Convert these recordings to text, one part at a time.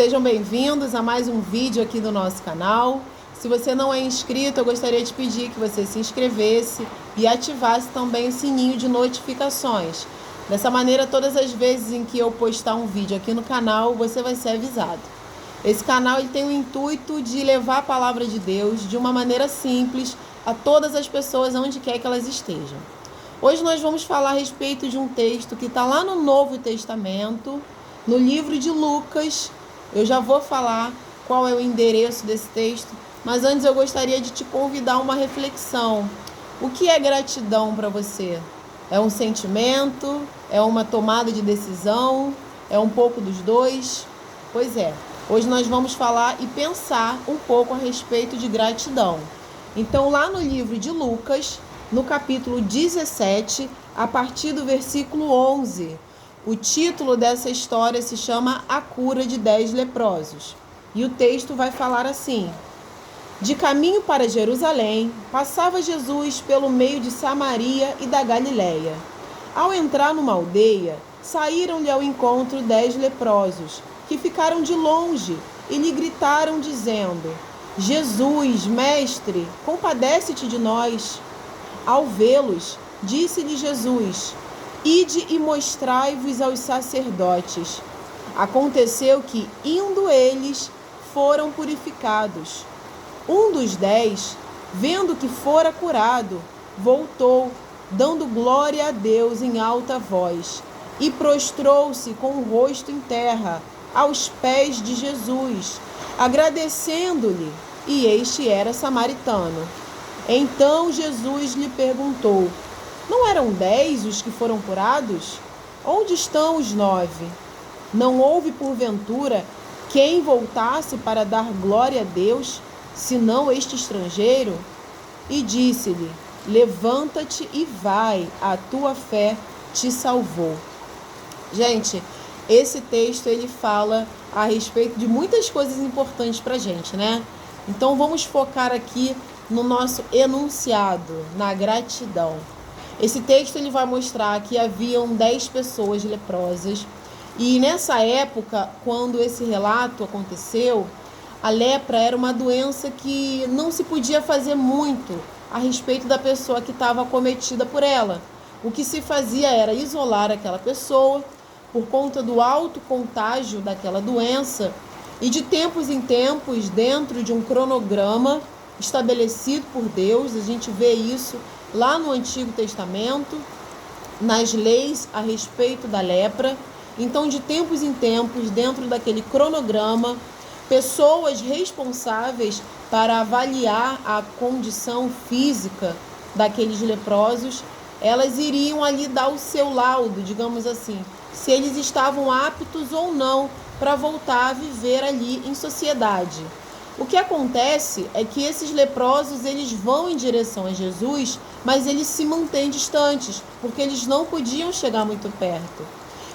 Sejam bem-vindos a mais um vídeo aqui do nosso canal. Se você não é inscrito, eu gostaria de pedir que você se inscrevesse e ativasse também o sininho de notificações. Dessa maneira, todas as vezes em que eu postar um vídeo aqui no canal, você vai ser avisado. Esse canal ele tem o intuito de levar a palavra de Deus de uma maneira simples a todas as pessoas, onde quer que elas estejam. Hoje nós vamos falar a respeito de um texto que está lá no Novo Testamento, no livro de Lucas. Eu já vou falar qual é o endereço desse texto, mas antes eu gostaria de te convidar a uma reflexão. O que é gratidão para você? É um sentimento? É uma tomada de decisão? É um pouco dos dois? Pois é, hoje nós vamos falar e pensar um pouco a respeito de gratidão. Então, lá no livro de Lucas, no capítulo 17, a partir do versículo 11, o título dessa história se chama A Cura de 10 Leprosos. E o texto vai falar assim: De caminho para Jerusalém, passava Jesus pelo meio de Samaria e da Galileia. Ao entrar numa aldeia, saíram-lhe ao encontro 10 leprosos, que ficaram de longe e lhe gritaram, dizendo: Jesus, mestre, compadece-te de nós. Ao vê-los, disse-lhe Jesus: Ide e mostrai-vos aos sacerdotes. Aconteceu que, indo eles, foram purificados. Um dos 10, vendo que fora curado, voltou, dando glória a Deus em alta voz, e prostrou-se com o rosto em terra, aos pés de Jesus, agradecendo-lhe, e este era samaritano. Então Jesus lhe perguntou: Não eram 10 os que foram curados? Onde estão os 9? Não houve, porventura, quem voltasse para dar glória a Deus, senão este estrangeiro? E disse-lhe: Levanta-te e vai, a tua fé te salvou. Gente, esse texto ele fala a respeito de muitas coisas importantes para a gente, né? Então vamos focar aqui no nosso enunciado, na gratidão. Esse texto ele vai mostrar que haviam 10 pessoas leprosas e nessa época, quando esse relato aconteceu, a lepra era uma doença que não se podia fazer muito a respeito da pessoa que estava acometida por ela. O que se fazia era isolar aquela pessoa por conta do alto contágio daquela doença e de tempos em tempos, dentro de um cronograma estabelecido por Deus, a gente vê isso lá no Antigo Testamento, nas leis a respeito da lepra. Então, de tempos em tempos, dentro daquele cronograma, pessoas responsáveis para avaliar a condição física daqueles leprosos, elas iriam ali dar o seu laudo, digamos assim, se eles estavam aptos ou não para voltar a viver ali em sociedade. O que acontece é que esses leprosos, eles vão em direção a Jesus, mas eles se mantêm distantes, porque eles não podiam chegar muito perto.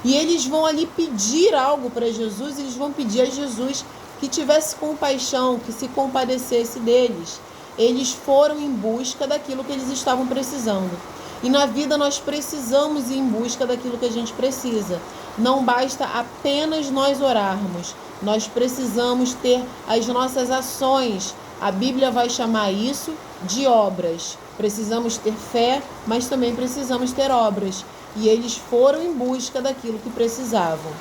E eles vão ali pedir algo para Jesus, eles vão pedir a Jesus que tivesse compaixão, que se compadecesse deles. Eles foram em busca daquilo que eles estavam precisando. E na vida nós precisamos ir em busca daquilo que a gente precisa. Não basta apenas nós orarmos. Nós precisamos ter as nossas ações. A Bíblia vai chamar isso de obras. Precisamos ter fé, mas também precisamos ter obras. E eles foram em busca daquilo que precisavam.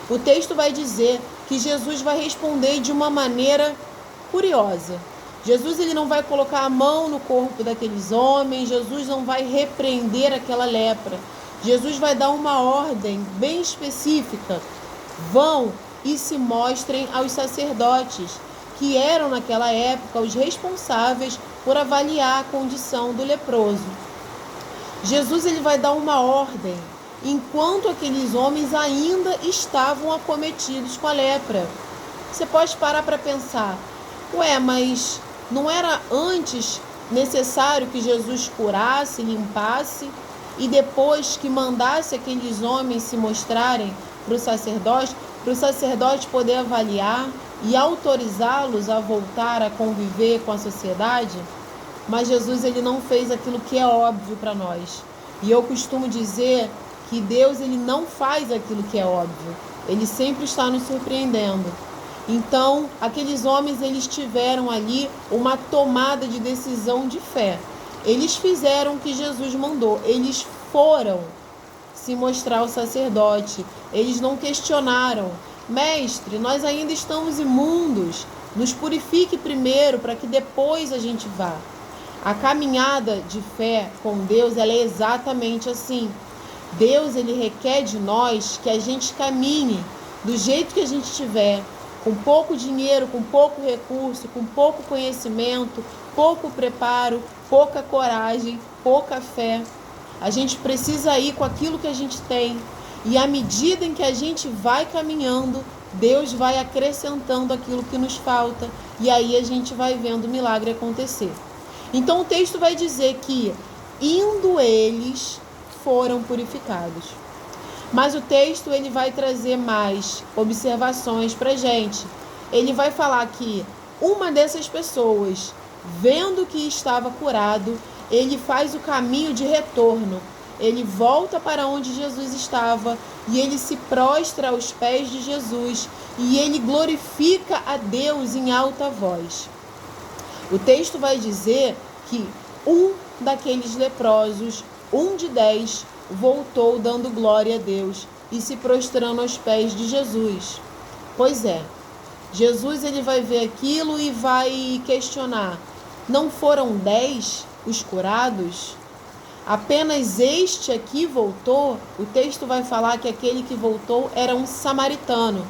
O texto vai dizer que Jesus vai responder de uma maneira curiosa. Jesus ele não vai colocar a mão no corpo daqueles homens, Jesus não vai repreender aquela lepra. Jesus vai dar uma ordem bem específica. Vão e se mostrem aos sacerdotes, que eram naquela época os responsáveis por avaliar a condição do leproso. Jesus ele vai dar uma ordem, enquanto aqueles homens ainda estavam acometidos com a lepra. Você pode parar para pensar, mas não era antes necessário que Jesus curasse, limpasse, e depois que mandasse aqueles homens se mostrarem para o sacerdote poder avaliar e autorizá-los a voltar a conviver com a sociedade? Mas Jesus ele não fez aquilo que é óbvio para nós. E eu costumo dizer que Deus ele não faz aquilo que é óbvio. Ele sempre está nos surpreendendo. Então, aqueles homens, eles tiveram ali uma tomada de decisão de fé. Eles fizeram o que Jesus mandou. Eles foram se mostrar ao sacerdote. Eles não questionaram. Mestre, nós ainda estamos imundos. Nos purifique primeiro para que depois a gente vá. A caminhada de fé com Deus, ela é exatamente assim. Deus, ele requer de nós que a gente caminhe do jeito que a gente tiver, com pouco dinheiro, com pouco recurso, com pouco conhecimento, pouco preparo, pouca coragem, pouca fé. A gente precisa ir com aquilo que a gente tem. E à medida em que a gente vai caminhando, Deus vai acrescentando aquilo que nos falta. E aí a gente vai vendo o milagre acontecer. Então o texto vai dizer que, indo eles, foram purificados. Mas o texto, ele vai trazer mais observações para a gente. Ele vai falar que uma dessas pessoas, vendo que estava curado, ele faz o caminho de retorno. Ele volta para onde Jesus estava e ele se prostra aos pés de Jesus e ele glorifica a Deus em alta voz. O texto vai dizer que um daqueles leprosos, 1 de 10, voltou dando glória a Deus e se prostrando aos pés de Jesus. Pois é, Jesus, ele vai ver aquilo e vai questionar: não foram 10 os curados? Apenas este aqui voltou? O texto vai falar que aquele que voltou era um samaritano.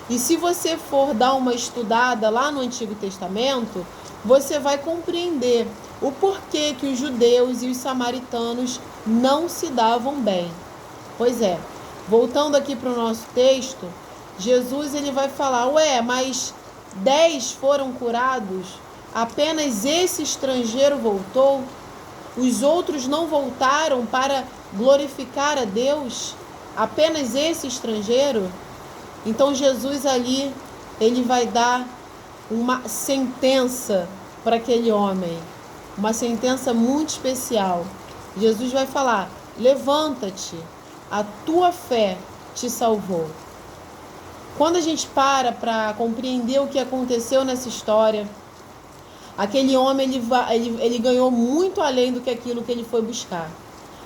E se você for dar uma estudada lá no Antigo Testamento, você vai compreender o porquê que os judeus e os samaritanos não se davam bem. Pois é, voltando aqui para o nosso texto, Jesus, ele vai falar: mas 10 foram curados? Apenas esse estrangeiro voltou? Os outros não voltaram para glorificar a Deus? Apenas esse estrangeiro? Então Jesus ali, ele vai dar uma sentença para aquele homem. Uma sentença muito especial. Jesus vai falar: levanta-te, a tua fé te salvou. Quando a gente para compreender o que aconteceu nessa história, aquele homem, ele ganhou muito além do que aquilo que ele foi buscar.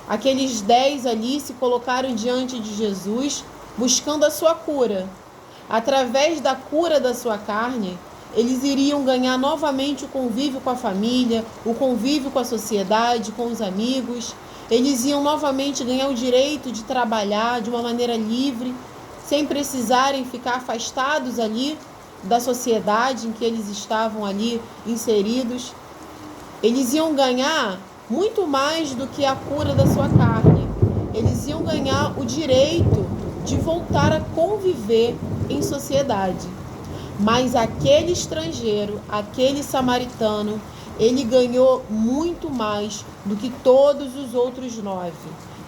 Aqueles 10 ali se colocaram diante de Jesus, buscando a sua cura. Através da cura da sua carne, eles iriam ganhar novamente o convívio com a família, o convívio com a sociedade, com os amigos. Eles iam novamente ganhar o direito de trabalhar de uma maneira livre, sem precisarem ficar afastados ali da sociedade em que eles estavam ali inseridos. Eles iam ganhar muito mais do que a cura da sua carne. Eles iam ganhar o direito de voltar a conviver em sociedade. Mas aquele estrangeiro, aquele samaritano, ele ganhou muito mais do que todos os outros 9.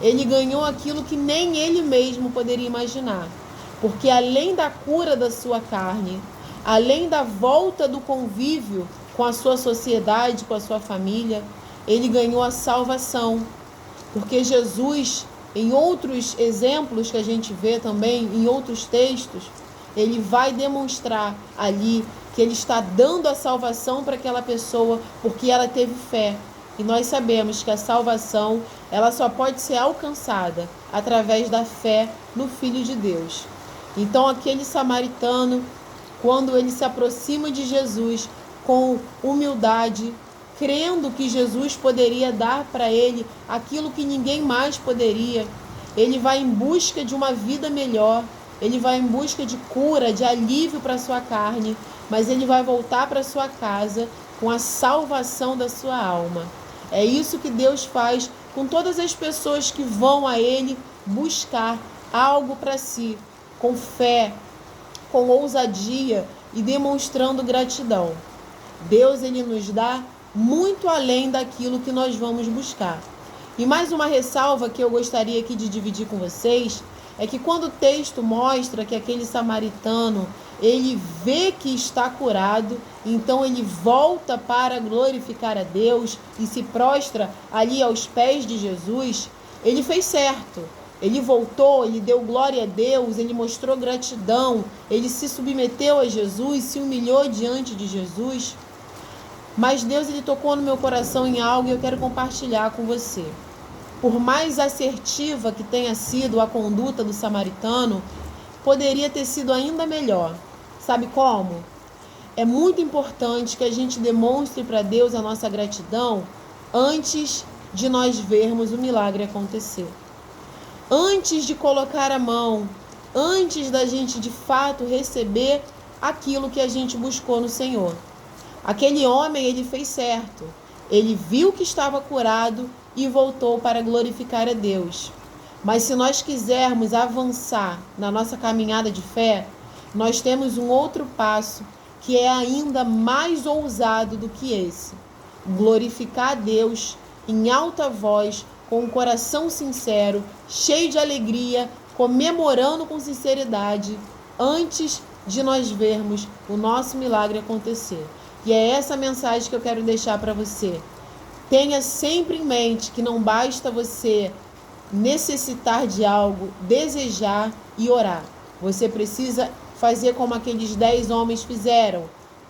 Ele ganhou aquilo que nem ele mesmo poderia imaginar. Porque além da cura da sua carne, além da volta do convívio com a sua sociedade, com a sua família, ele ganhou a salvação. Porque Jesus, em outros exemplos que a gente vê também, em outros textos, ele vai demonstrar ali que ele está dando a salvação para aquela pessoa porque ela teve fé. E nós sabemos que a salvação, ela só pode ser alcançada através da fé no Filho de Deus. Então aquele samaritano, quando ele se aproxima de Jesus com humildade, crendo que Jesus poderia dar para ele aquilo que ninguém mais poderia, ele vai em busca de uma vida melhor. Ele vai em busca de cura, de alívio para a sua carne, mas ele vai voltar para a sua casa com a salvação da sua alma. É isso que Deus faz com todas as pessoas que vão a Ele buscar algo para si, com fé, com ousadia e demonstrando gratidão. Deus, ele nos dá muito além daquilo que nós vamos buscar. E mais uma ressalva que eu gostaria aqui de dividir com vocês é que quando o texto mostra que aquele samaritano, ele vê que está curado, então ele volta para glorificar a Deus e se prostra ali aos pés de Jesus, ele fez certo. Ele voltou, ele deu glória a Deus, ele mostrou gratidão, ele se submeteu a Jesus, se humilhou diante de Jesus. Mas Deus, ele tocou no meu coração em algo e eu quero compartilhar com você. Por mais assertiva que tenha sido a conduta do samaritano, poderia ter sido ainda melhor. Sabe como? É muito importante que a gente demonstre para Deus a nossa gratidão antes de nós vermos o milagre acontecer. Antes de colocar a mão, antes da gente de fato receber aquilo que a gente buscou no Senhor. Aquele homem, ele fez certo. Ele viu que estava curado e voltou para glorificar a Deus. Mas se nós quisermos avançar na nossa caminhada de fé, nós temos um outro passo que é ainda mais ousado do que esse. Glorificar a Deus em alta voz, com um coração sincero, cheio de alegria, comemorando com sinceridade, antes de nós vermos o nosso milagre acontecer. E é essa mensagem que eu quero deixar para você. Tenha sempre em mente que não basta você necessitar de algo, desejar e orar. Você precisa fazer como aqueles 10 homens fizeram.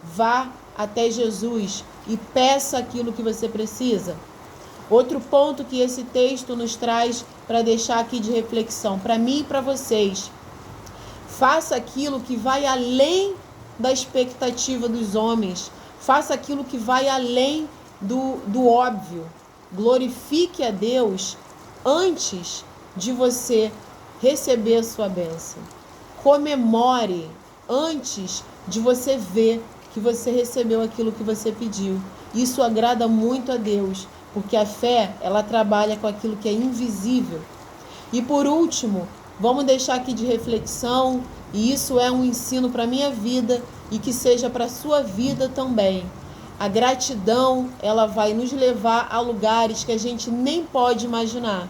Vá até Jesus e peça aquilo que você precisa. Outro ponto que esse texto nos traz para deixar aqui de reflexão, para mim e para vocês. Faça aquilo que vai além da expectativa dos homens. Faça aquilo que vai além do óbvio. Glorifique a Deus antes de você receber a sua bênção. Comemore antes de você ver que você recebeu aquilo que você pediu. Isso agrada muito a Deus, porque a fé, ela trabalha com aquilo que é invisível. E por último, vamos deixar aqui de reflexão, e isso é um ensino para a minha vida e que seja para a sua vida também. A gratidão, ela vai nos levar a lugares que a gente nem pode imaginar.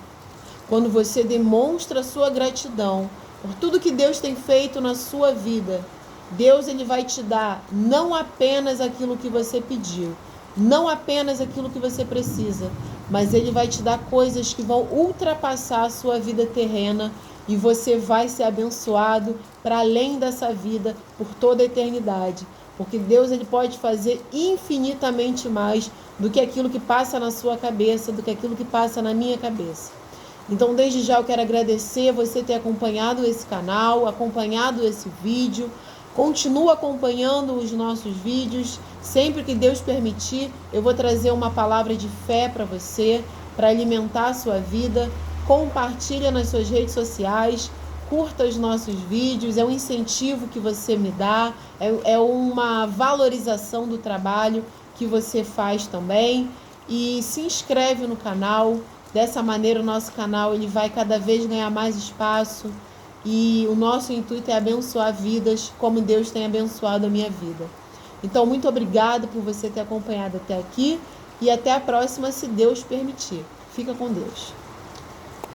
Quando você demonstra a sua gratidão por tudo que Deus tem feito na sua vida, Deus, ele vai te dar não apenas aquilo que você pediu, não apenas aquilo que você precisa, mas ele vai te dar coisas que vão ultrapassar a sua vida terrena e você vai ser abençoado para além dessa vida por toda a eternidade. Porque Deus, ele pode fazer infinitamente mais do que aquilo que passa na sua cabeça, do que aquilo que passa na minha cabeça. Então, desde já eu quero agradecer você ter acompanhado esse canal, acompanhado esse vídeo. Continua acompanhando os nossos vídeos. Sempre que Deus permitir, eu vou trazer uma palavra de fé para você, para alimentar a sua vida. Compartilha nas suas redes sociais, curta os nossos vídeos, é um incentivo que você me dá, é uma valorização do trabalho que você faz também. E se inscreve no canal, dessa maneira o nosso canal ele vai cada vez ganhar mais espaço. E o nosso intuito é abençoar vidas como Deus tem abençoado a minha vida. Então, muito obrigado por você ter acompanhado até aqui e até a próxima, se Deus permitir. Fica com Deus.